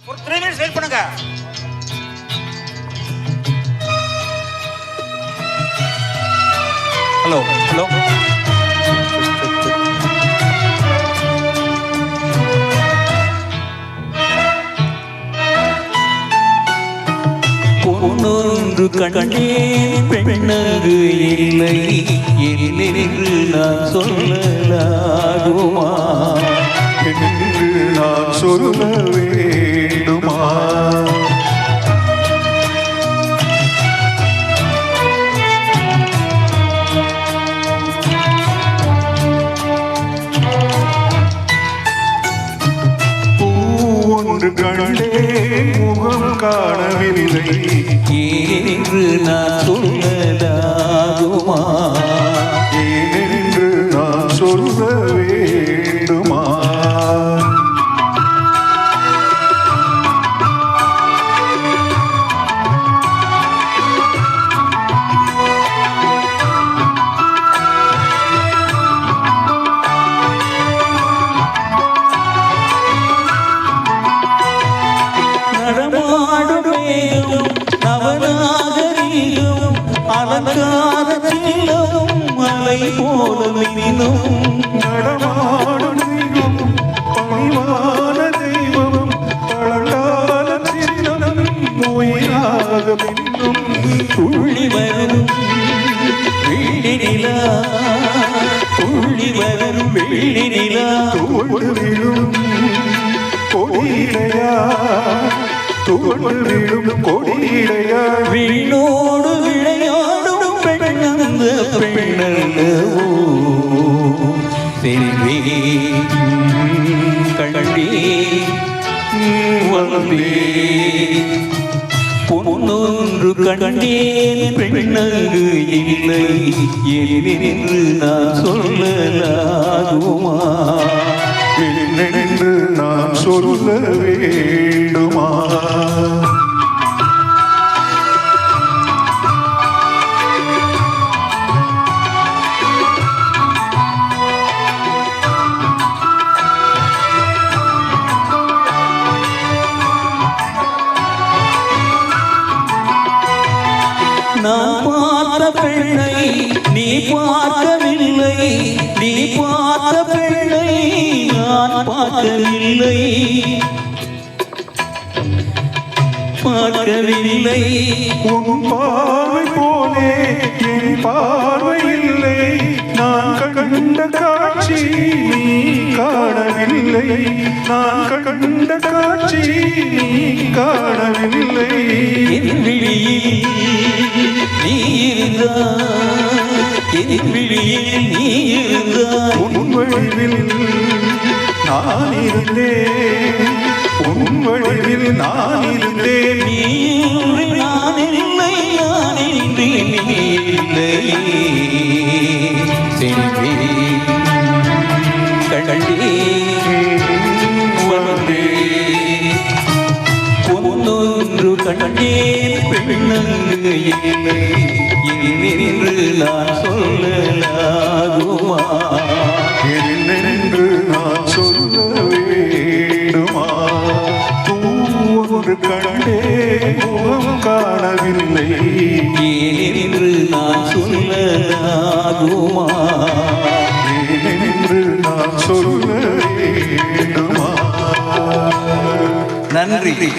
ஒரு 3 minutes wait பண்ணுங்க. Hello hello. பொன்னொன்று கண்டேன் பெண்ணது இல்லை என்று நான் சொல்லலாகுமா என்று நான் சொல்ல வேண்டுமா? ஒன்று கண்டே முகம் காணவில்லை ஏனென்று நான் சொல்லலாகுமா ஏனென்று நான் சொல்ல வேண்டுமா? நவநாகரீகம் அலங்கார திலகம் மலை போல மின்னும் நடமாடும் தெய்வம் பணிவான தெய்வம் பழங்கால சின்னம் நோயாக பின்னும் துள்ளி வரும் வெள்ளி நிலா துள்ளி வரும் வெள்ளி நிலா தோடு விழும் கொடியிடையா தோடு விழும் கொடியிடையா விண்ணோடு விளையாடும் பெண்ணந்த பெண்ணல்லவோ செல்வே கண்டே வந்தே பொன்னொன்று கண்டேன் பெண்ணங்கு இல்லை என்று நான் சொல்லலாகுமா என்னென்று நான் சொல்ல வேண்டுமா? நான் பார்த்த பெண்ணை நீ பார்க்கவில்லை நீ பார்த்த பெண்ணை நான் பார்க்கவில்லை பார்க்கவில்லை உன் பார்வை போலே என் பார்வை இல்லை நான் கண்ட காட்சி நீ காணவில்லை நான் கண்ட காட்சி நீ காணவில்லை என் விழியில் நீ இருந்தாய் என் விழியில் நீ இருந்தாய் உன் வழிவில் நான் இருந்தேன் உன் வழிவில் நான் இருந்தேன் நீ இன்றி நான் இல்லை நான் இன்றி நீ இல்லை செல்வே கண்டே வந்தே பொன்னொன்று கண்டேன் பெண்ணங்கு இல்லை என்று நான் சொல்லலாகுமா என்னென்று நான் சொல்ல வேண்டுமா? ஒன்று கண்டே முகம் காணவில்லை ஏனென்று நான் சொல்லலாகுமா ஏனென்று நான் சொல்ல வேண்டுமா? நன்றி.